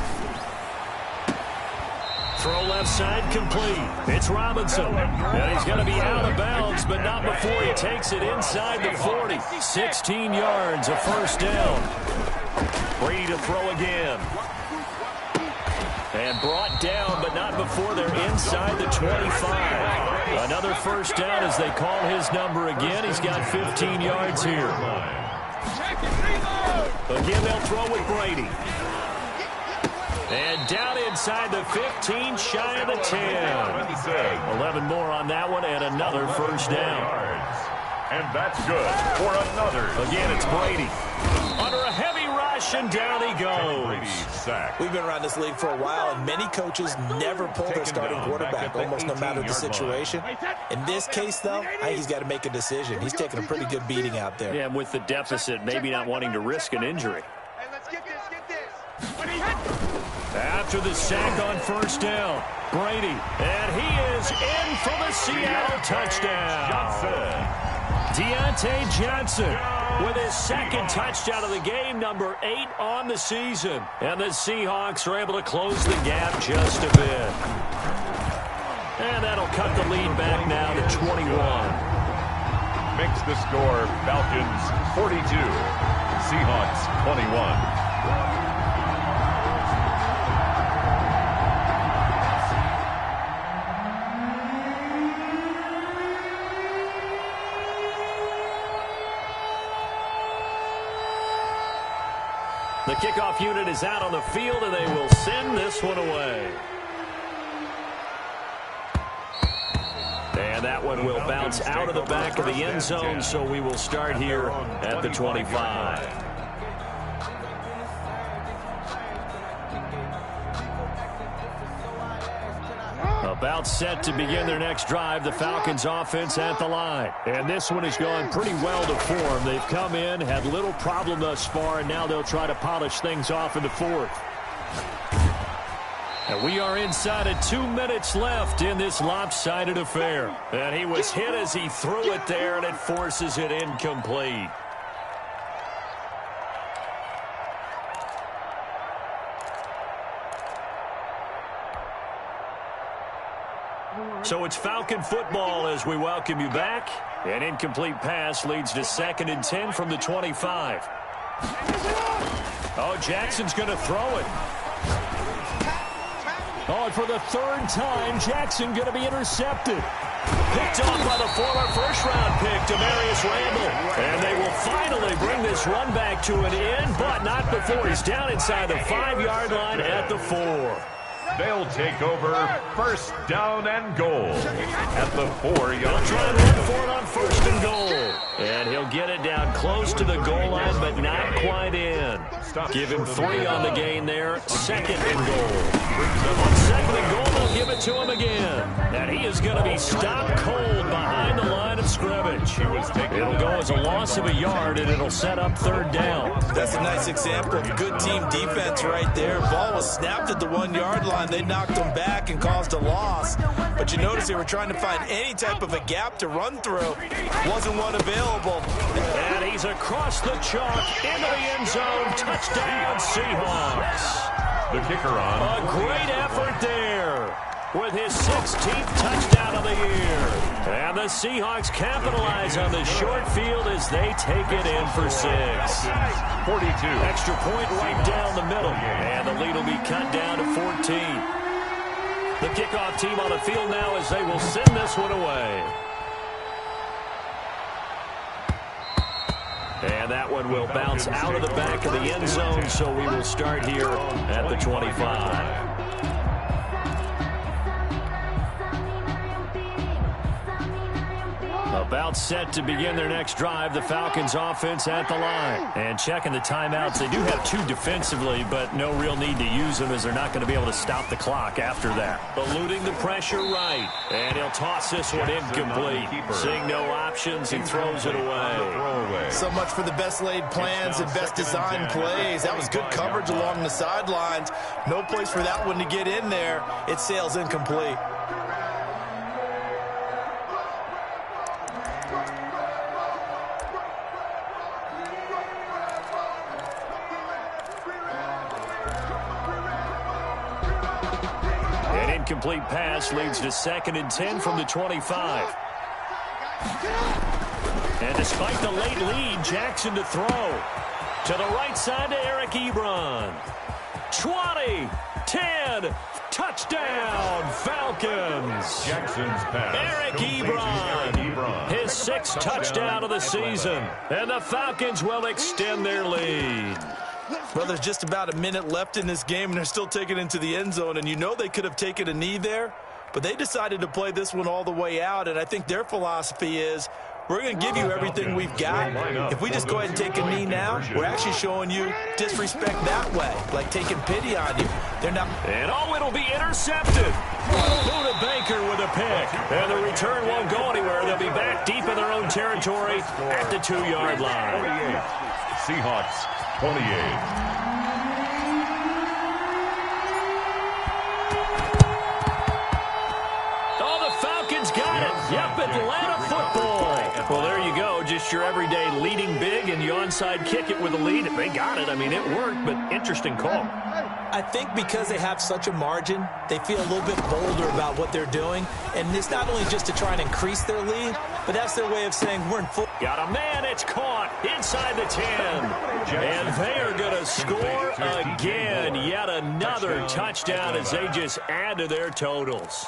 Speaker 2: Throw left side complete. It's Robinson. And he's going to be out of bounds, but not before he takes it inside the 40. 16 yards, a 1st down. Brady to throw again. And brought down, but not before they're inside the 25. Another 1st down as they call his number again. He's got 15 yards here. Again, they'll throw with Brady. And down inside the 15, shy of the 10. 11 more on that one, and another first down.
Speaker 3: And that's good for another.
Speaker 2: Again, it's Brady. Under a heavy rush, and down he goes.
Speaker 5: We've been around this league for a while, and many coaches never pull their starting quarterback, almost no matter the situation. In this case, though, I think he's got to make a decision. He's taking a pretty good beating out there.
Speaker 2: Yeah, with the deficit, maybe not wanting to risk an injury.
Speaker 4: Hey, let's get this.
Speaker 2: After the sack on first down, Brady, and he is in for the Seattle touchdown. Deontay Johnson with his second touchdown of the game, number 8 on the season. And the Seahawks are able to close the gap just a bit. And that'll cut the lead back now to 21.
Speaker 3: Makes the score Falcons 42, Seahawks 21.
Speaker 2: The kickoff unit is out on the field, and they will send this one away. And that one will bounce out of the back of the end zone, so we will start here at the 25. About set to begin their next drive, the Falcons offense at the line. And this one has gone pretty well to form. They've come in, had little problem thus far, and now they'll try to polish things off in the fourth. And we are inside of 2 minutes left in this lopsided affair. And he was hit as he threw it there, and it forces it incomplete. So it's Falcon football as we welcome you back. An incomplete pass leads to 2nd and 10 from the 25. Oh, Jackson's going to throw it. Oh, and for the 3rd time, Jackson going to be intercepted. Picked off by the former first-round pick, Demarius Randall. And they will finally bring this run back to an end, but not before he's down inside the 5-yard line at the 4.
Speaker 3: They'll take over 1st down and goal at the 4-yard
Speaker 2: line. They'll try and run for it on 1st and goal. And he'll get it down close to the goal line, but not quite in. Give him 3 on the gain there. 2nd and goal. On 2nd and goal, they'll give it to him again. And he is going to be stopped cold behind the line of scrimmage. It'll go as a loss of a yard, and it'll set up 3rd down.
Speaker 5: That's a nice example of good team defense right there. Ball was snapped at the 1-yard line. They knocked them back and caused a loss. But you notice they were trying to find any type of a gap to run through. Wasn't one available.
Speaker 2: And he's across the chalk into the end zone. Touchdown, Seahawks.
Speaker 3: The kicker on.
Speaker 2: A great effort there with his 16th touchdown of the year. And the Seahawks capitalize on the short field as they take it in for 6.
Speaker 3: 42.
Speaker 2: Extra point right down the middle. And the lead will be cut down to 14. The kickoff team on the field now as they will send this one away. And that one will bounce out of the back of the end zone, so we will start here at the 25. About set to begin their next drive, the Falcons offense at the line. And checking the timeouts, they do have 2 defensively, but no real need to use them as they're not going to be able to stop the clock after that. Eluding the pressure right. And he'll toss this one incomplete. Seeing no options, he throws it away.
Speaker 5: So much for the best laid plans and best designed plays. That was good coverage along the sidelines. No place for that one to get in there. It sails incomplete.
Speaker 2: Complete pass leads to 2nd and 10 from the 25. And despite the late lead, Jackson to throw. To the right side to Eric Ebron. 20, 10, touchdown, Falcons.
Speaker 3: Jackson's pass.
Speaker 2: Eric Ebron, his 6th touchdown of the season. And the Falcons will extend their lead.
Speaker 5: Well, there's just about a minute left in this game, and they're still taking it into the end zone. And you know they could have taken a knee there, but they decided to play this one all the way out. And I think their philosophy is, we're going to give you everything we've got. If we just go ahead and take a knee now, we're actually showing you disrespect that way, like taking pity on you. They're not.
Speaker 2: And it'll be intercepted. Buda Baker with a pick. And the return won't go anywhere. They'll be back deep in their own territory at the 2-yard line.
Speaker 3: 48. Seahawks, 28.
Speaker 2: Yep, Atlanta football. Well, there you go. Just your everyday leading big, and you onside kick it with a lead. They got it. I mean, it worked, but interesting call.
Speaker 5: I think because they have such a margin, they feel a little bit bolder about what they're doing. And it's not only just to try and increase their lead, but that's their way of saying we're in full.
Speaker 2: Got a man. It's caught inside the 10. And they are going to score again. Yet another touchdown as they just add to their totals.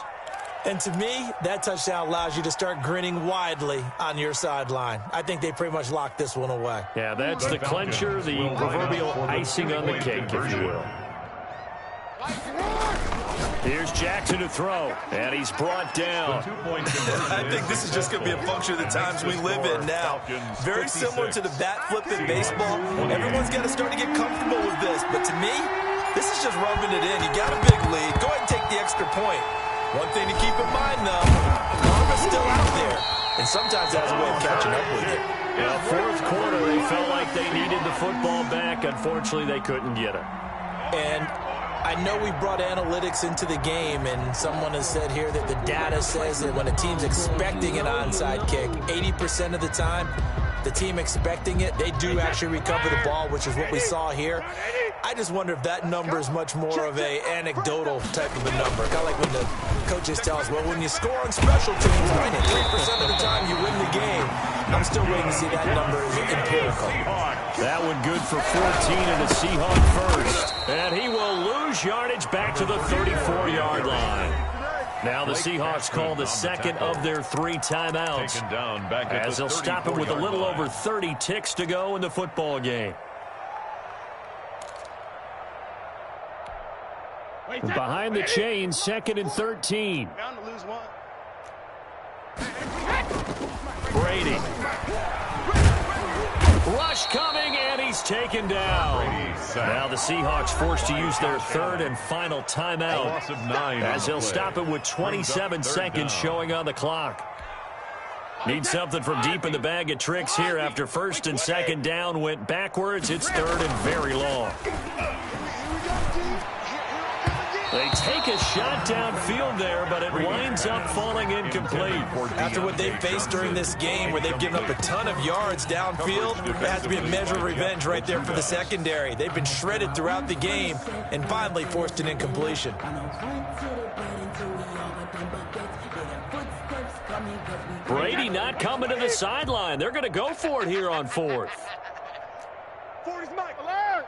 Speaker 5: And to me, that touchdown allows you to start grinning widely on your sideline. I think they pretty much locked this one away.
Speaker 2: Yeah, that's the clincher, the proverbial icing on the cake, if you will. Here's Jackson to throw, and he's brought down.
Speaker 5: I think this is just going to be a function of the times we live in now. Very similar to the bat flip in baseball. Everyone's got to start to get comfortable with this. But to me, this is just rubbing it in. You got a big lead. Go ahead and take the extra point. One thing to keep in mind, though, karma's still out there, and sometimes that's a way of catching up with it.
Speaker 2: Yeah, fourth quarter, they felt like they needed the football back. Unfortunately, they couldn't get it.
Speaker 5: And I know we brought analytics into the game, and someone has said here that the data says that when a team's expecting an onside kick, 80% of the time, the team expecting it, they do actually recover the ball, which is what we saw here. I just wonder if that number is much more of a anecdotal type of a number. Kind of like when the coaches tell us, well, when you score on special teams, 93% of the time you win the game. I'm still waiting to see that number is empirical.
Speaker 2: That one good for 14 and a Seahawk first. And he will lose yardage back to the 34-yard line. Now the Seahawks call the second of their 3 timeouts, as they'll stop it with a little over 30 ticks to go in the football game. Behind the chain, 2nd and 13. Brady. Rush coming, and he's taken down. Now the Seahawks forced to use their 3rd and final timeout, as they'll stop it with 27 seconds showing on the clock. Need something from deep in the bag of tricks here after 1st and 2nd down went backwards. It's 3rd and very long. They take a shot downfield there, but it winds up falling incomplete.
Speaker 5: After what they faced during this game, where they've given up a ton of yards downfield, there has to be a measure of revenge right there for the secondary. They've been shredded throughout the game and finally forced an incompletion.
Speaker 2: Brady not coming to the sideline. They're going to go for it here on 4th.
Speaker 4: 40's Mike. Alert!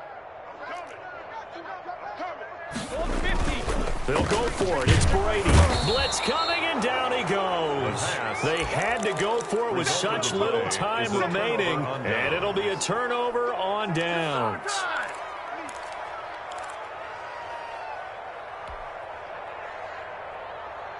Speaker 2: They'll go for it. It's Brady. Blitz coming, and down he goes. They had to go for it with such little time remaining, and it'll be a turnover on downs.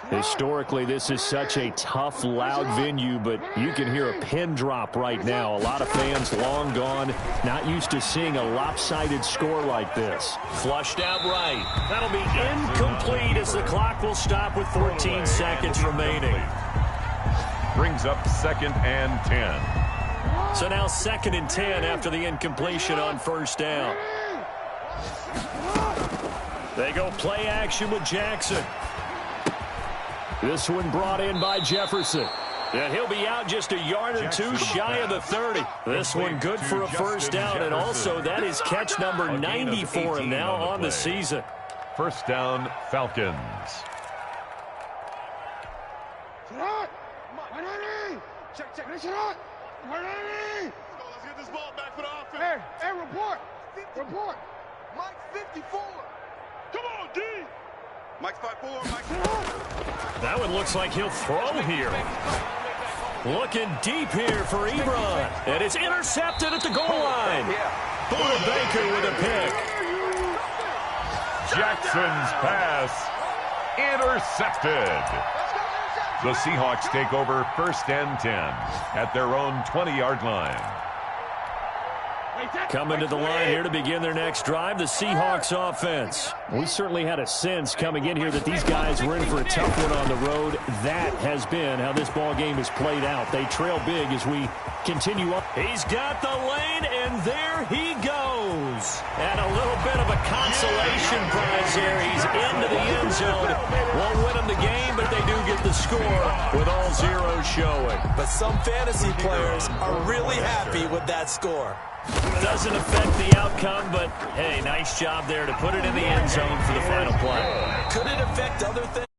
Speaker 2: Historically, this is such a tough, loud venue, but you can hear a pin drop right now. A lot of fans long gone, not used to seeing a lopsided score like this. Flushed out right. That'll be incomplete as the clock will stop with 14 seconds remaining.
Speaker 3: Brings up 2nd and 10.
Speaker 2: So now 2nd and 10 after the incompletion on 1st down. They go play action with Jackson. This one brought in by Jefferson. And he'll be out just a yard or 2 shy of the 30. This one good for a 1st down, and also that is catch number 90 for him now on the season.
Speaker 3: 1st down, Falcons.
Speaker 4: Check. Let's get this ball back for the offense. Hey, report. Mike 54. Come on, D. Mike's 5'4", Mike's 4.
Speaker 2: That one looks like he'll throw here. Looking deep here for Ebron. And it's intercepted at the goal line. Buda Baker with a pick.
Speaker 3: Jackson's pass intercepted. The Seahawks take over 1st and 10 at their own 20-yard line.
Speaker 2: Coming to the line here to begin their next drive, the Seahawks offense.
Speaker 7: We certainly had a sense coming in here that these guys were in for a tough one on the road. That has been how this ball game is played out. They trail big as we continue up.
Speaker 2: He's got the lane, and there he goes. And a little bit of a consolation prize here. He's into the end zone. Won't win them the game, but they do get the score with all zeros showing.
Speaker 5: But some fantasy players are really happy with that score.
Speaker 2: Doesn't affect the outcome, but, hey, nice job there to put it in the end zone for the final play.
Speaker 5: Could it affect other things?